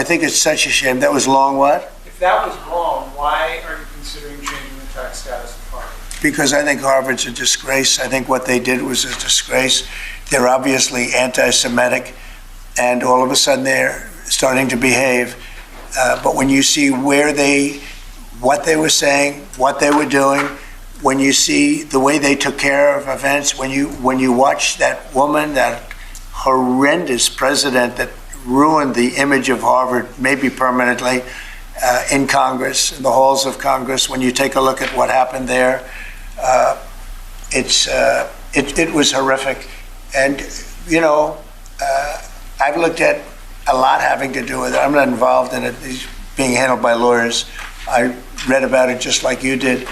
I think it's such a shame. That was long what? If that was wrong, why are you considering changing the tax status of Harvard? Because I think Harvard's a disgrace. I think what they did was a disgrace. They're obviously anti-Semitic, and all of a sudden they're starting to behave. But when you see what they were saying, what they were doing, when you see the way they took care of events, when you watch that woman, that horrendous president that ruined the image of Harvard, maybe permanently, in Congress, in the halls of Congress, when you take a look at what happened there, it was horrific. And, I've looked at a lot having to do with it. I'm not involved in it. It's being handled by lawyers. I read about it just like you did.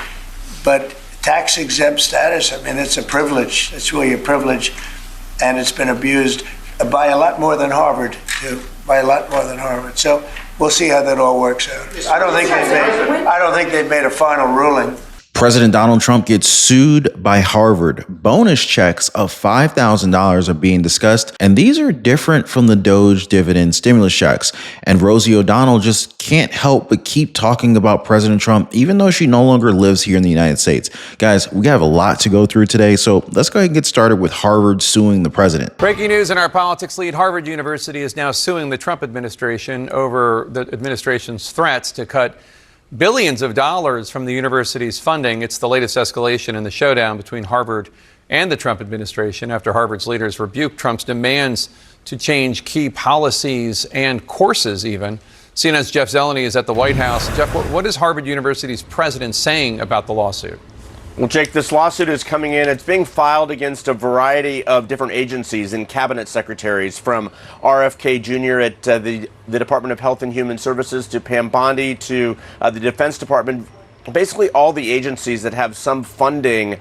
But tax exempt status, I mean, it's a privilege. It's really a privilege. And it's been abused by a lot more than Harvard, too. By a lot more than Harvard. So we'll see how that all works out. I don't think they've made a final ruling. President Donald Trump gets sued by Harvard. Bonus checks of $5,000 are being discussed, and these are different from the Doge dividend stimulus checks. And Rosie O'Donnell just can't help but keep talking about President Trump, even though she no longer lives here in the United States. Guys, we have a lot to go through today, so let's go ahead and get started with Harvard suing the president. Breaking news in our politics lead, Harvard University is now suing the Trump administration over the administration's threats to cut billions of dollars from the university's funding. It's the latest escalation in the showdown between Harvard and the Trump administration after Harvard's leaders rebuked Trump's demands to change key policies and courses even. CNN's Jeff Zeleny is at the White House. Jeff, what is Harvard University's president saying about the lawsuit? Well, Jake, this lawsuit is coming in. It's being filed against a variety of different agencies and cabinet secretaries, from RFK Jr. at the Department of Health and Human Services to Pam Bondi to the Defense Department. Basically all the agencies that have some funding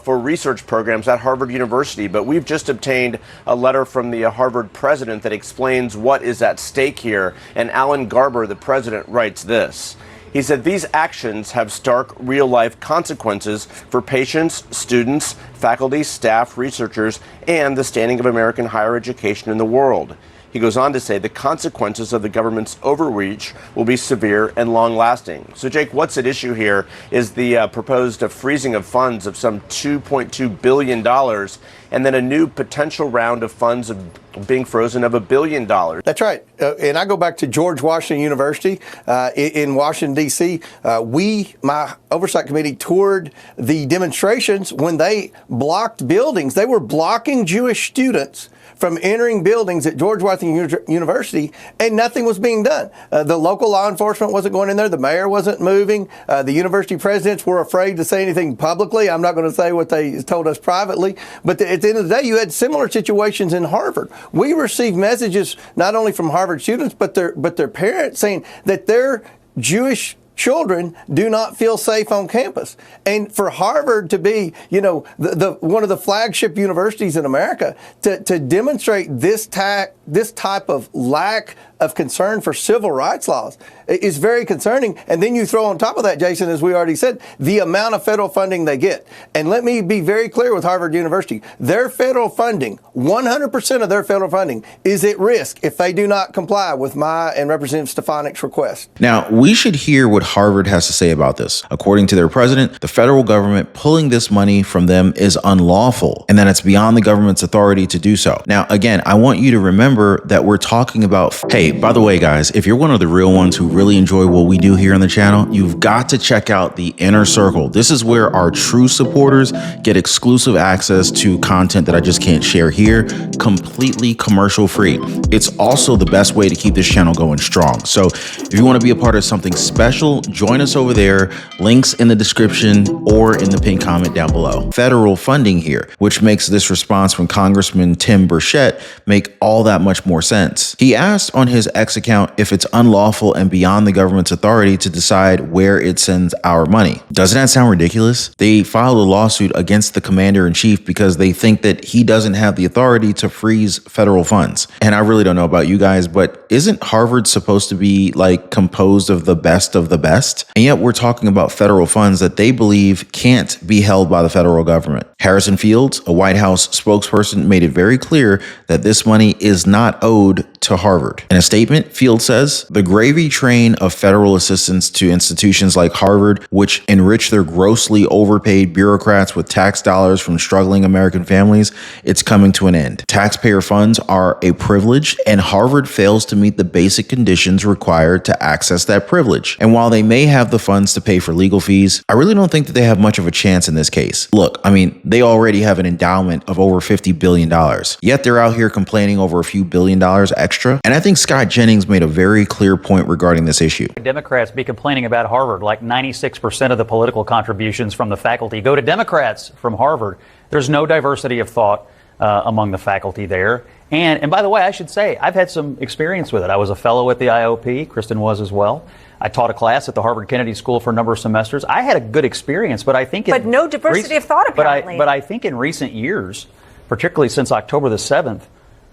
for research programs at Harvard University. But we've just obtained a letter from the Harvard president that explains what is at stake here. And Alan Garber, the president, writes this. He said these actions have stark real-life consequences for patients, students, faculty, staff, researchers, and the standing of American higher education in the world. He goes on to say the consequences of the government's overreach will be severe and long-lasting. So, Jake, what's at issue here is the proposed freezing of funds of some $2.2 billion, and then a new potential round of funds being frozen of $1 billion. That's right. And I go back to George Washington University in Washington, D.C. My oversight committee, toured the demonstrations when they blocked buildings. They were blocking Jewish students from entering buildings at George Washington University, and nothing was being done. The local law enforcement wasn't going in there. The mayor wasn't moving. The university presidents were afraid to say anything publicly. I'm not going to say what they told us privately. But at the end of the day, you had similar situations in Harvard. We received messages not only from Harvard students, but their parents saying that their Jewish children do not feel safe on campus. And for Harvard to be, the one of the flagship universities in America, to demonstrate this type of lack of concern for civil rights laws is very concerning. And then you throw on top of that, Jason, as we already said, the amount of federal funding they get. And let me be very clear with Harvard University. Their federal funding, 100% of their federal funding is at risk if they do not comply with my and Representative Stefanik's request. Now, we should hear what Harvard has to say about this. According to their president, the federal government pulling this money from them is unlawful, and that it's beyond the government's authority to do so. Now, again, I want you to remember that we're talking about, hey, by the way, guys, if you're one of the real ones who really enjoy what we do here on the channel, you've got to check out the Inner Circle. This is where our true supporters get exclusive access to content that I just can't share here, completely commercial free. It's also the best way to keep this channel going strong. So if you want to be a part of something special, join us over there. Links in the description or in the pinned comment down below. Federal funding here, which makes this response from Congressman Tim Burchett make all that much more sense. He asked on his X account if it's unlawful and beyond the government's authority to decide where it sends our money. Doesn't that sound ridiculous? They filed a lawsuit against the commander-in-chief because they think that he doesn't have the authority to freeze federal funds. And I really don't know about you guys, but isn't Harvard supposed to be like composed of the best of the best? And yet we're talking about federal funds that they believe can't be held by the federal government. Harrison Fields, a White House spokesperson, made it very clear that this money is not owed to Harvard. In a statement, Fields says, the gravy train of federal assistance to institutions like Harvard, which enrich their grossly overpaid bureaucrats with tax dollars from struggling American families, it's coming to an end. Taxpayer funds are a privilege, and Harvard fails to meet the basic conditions required to access that privilege. And while they may have the funds to pay for legal fees, I really don't think that they have much of a chance in this case. Look, I mean, they already have an endowment of over $50 billion, yet they're out here complaining over a few $1 billion extra. And I think Scott Jennings made a very clear point regarding this issue. Democrats be complaining about Harvard, like 96% of the political contributions from the faculty go to Democrats from Harvard. There's no diversity of thought among the faculty there. And by the way, I should say, I've had some experience with it. I was a fellow at the IOP. Kristen was as well. I taught a class at the Harvard Kennedy School for a number of semesters. I had a good experience, but I think... But no diversity of thought, apparently. But I think in recent years, particularly since October the 7th,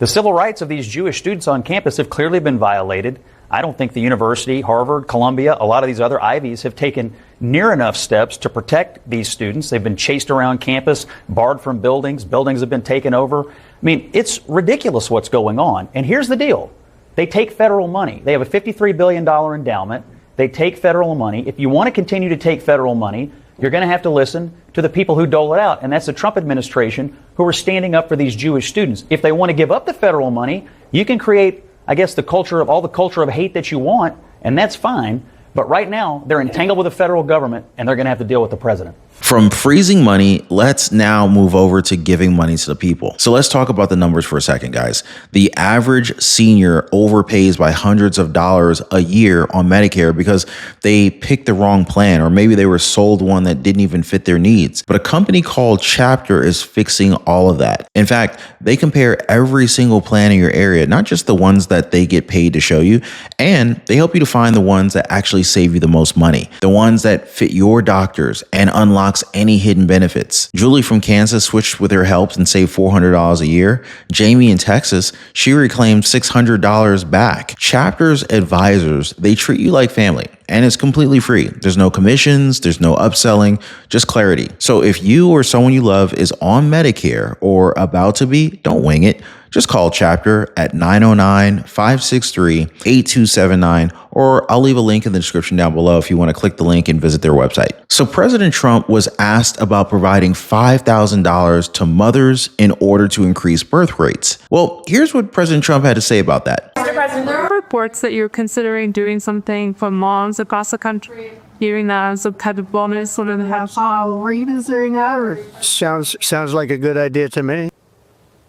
the civil rights of these Jewish students on campus have clearly been violated. I don't think the university, Harvard, Columbia, a lot of these other Ivies have taken near enough steps to protect these students. They've been chased around campus, barred from buildings. Buildings have been taken over. I mean, it's ridiculous what's going on. And here's the deal. They take federal money. They have a $53 billion endowment. They take federal money. If you want to continue to take federal money, you're going to have to listen to the people who dole it out. And that's the Trump administration who are standing up for these Jewish students. If they want to give up the federal money, you can create, I guess, the culture of hate that you want, and that's fine. But right now, they're entangled with the federal government, and they're going to have to deal with the president. From freezing money, let's now move over to giving money to the people. So let's talk about the numbers for a second, guys. The average senior overpays by hundreds of dollars a year on Medicare because they picked the wrong plan, or maybe they were sold one that didn't even fit their needs. But a company called Chapter is fixing all of that. In fact, they compare every single plan in your area, not just the ones that they get paid to show you, and they help you to find the ones that actually save you the most money, the ones that fit your doctors and unlocks any hidden benefits. Julie from Kansas switched with her help and saved $400 a year. Jamie in Texas, she reclaimed $600 back. Chapter's advisors, they treat you like family, and it's completely free. There's no commissions, there's no upselling, just clarity. So if you or someone you love is on Medicare or about to be, don't wing it. Just call Chapter at 909-563-8279, or I'll leave a link in the description down below if you want to click the link and visit their website. So President Trump was asked about providing $5,000 to mothers in order to increase birth rates. Well, here's what President Trump had to say about that. Mr. President, there are reports that you're considering doing something for moms across the country, giving them some kind of bonus so that they have child. Were you considering that? Or? Sounds like a good idea to me.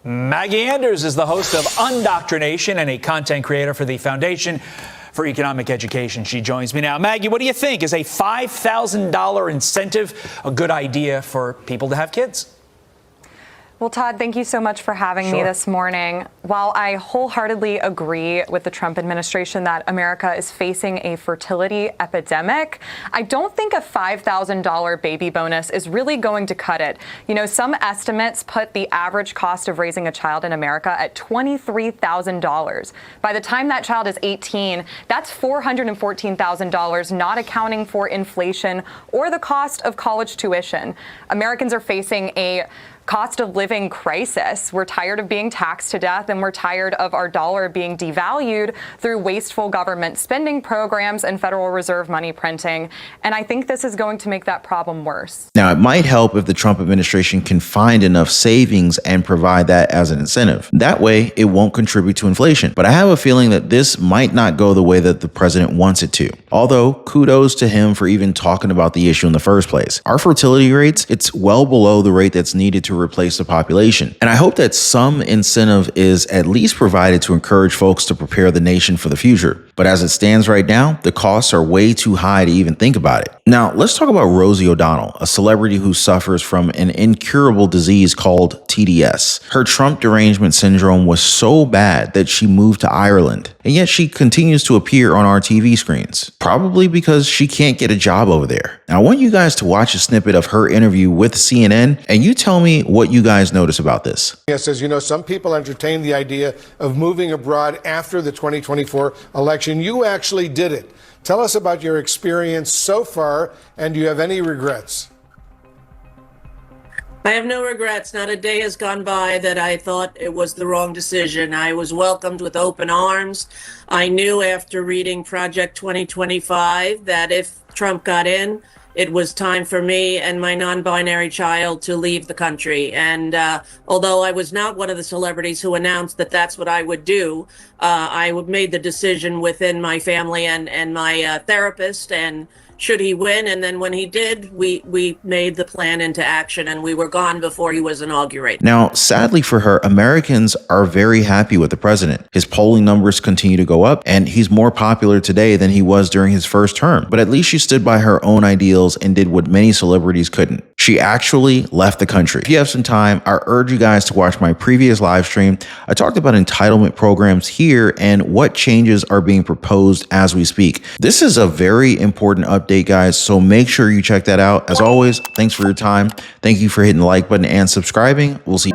Maggie Anders is the host of Undoctrination and a content creator for the Foundation for Economic Education. She joins me now. Maggie, what do you think? Is a $5,000 incentive a good idea for people to have kids? Well, Todd, thank you so much for having me this morning. While I wholeheartedly agree with the Trump administration that America is facing a fertility epidemic, I don't think a $5,000 baby bonus is really going to cut it. You know, some estimates put the average cost of raising a child in America at $23,000. By the time that child is 18, that's $414,000, not accounting for inflation or the cost of college tuition. Americans are facing a cost of living crisis. We're tired of being taxed to death, and we're tired of our dollar being devalued through wasteful government spending programs and Federal Reserve money printing. And I think this is going to make that problem worse. Now, it might help if the Trump administration can find enough savings and provide that as an incentive. That way, it won't contribute to inflation. But I have a feeling that this might not go the way that the president wants it to. Although, kudos to him for even talking about the issue in the first place. Our fertility rates, it's well below the rate that's needed to replace the population. And I hope that some incentive is at least provided to encourage folks to prepare the nation for the future. But as it stands right now, the costs are way too high to even think about it. Now, let's talk about Rosie O'Donnell, a celebrity who suffers from an incurable disease called TDS. Her Trump derangement syndrome was so bad that she moved to Ireland, and yet she continues to appear on our TV screens, probably because she can't get a job over there. Now, I want you guys to watch a snippet of her interview with CNN, and you tell me me what you guys notice about this. Yes, as you know, some people entertain the idea of moving abroad after the 2024 election. You actually did it. Tell us about your experience so far, and do you have any regrets? I have no regrets. Not a day has gone by that I thought it was the wrong decision. I was welcomed with open arms. I knew after reading Project 2025 that if Trump got in, it was time for me and my non-binary child to leave the country. And although I was not one of the celebrities who announced that that's what I would do, I made the decision within my family and my therapist, and should he win, and then when he did, we made the plan into action, and we were gone before he was inaugurated. Now, sadly for her, Americans are very happy with the president. His polling numbers continue to go up, and he's more popular today than he was during his first term. But at least she stood by her own ideals and did what many celebrities couldn't. She actually left the country. If you have some time, I urge you guys to watch my previous live stream. I talked about entitlement programs here and what changes are being proposed as we speak. This is a very important update, guys, so make sure you check that out. As always, thanks for your time. Thank you for hitting the like button and subscribing. We'll see.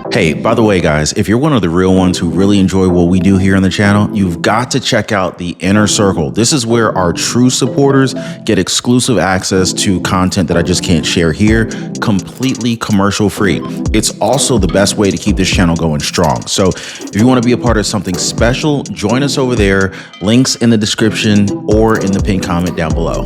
Hey, by the way, guys, if you're one of the real ones who really enjoy what we do here on the channel, you've got to check out the Inner Circle. This is where our true supporters get exclusive access to content that I just can't share here, completely commercial free. It's also the best way to keep this channel going strong. So if you want to be a part of something special, join us over there. Links in the description or in the pinned comment down below.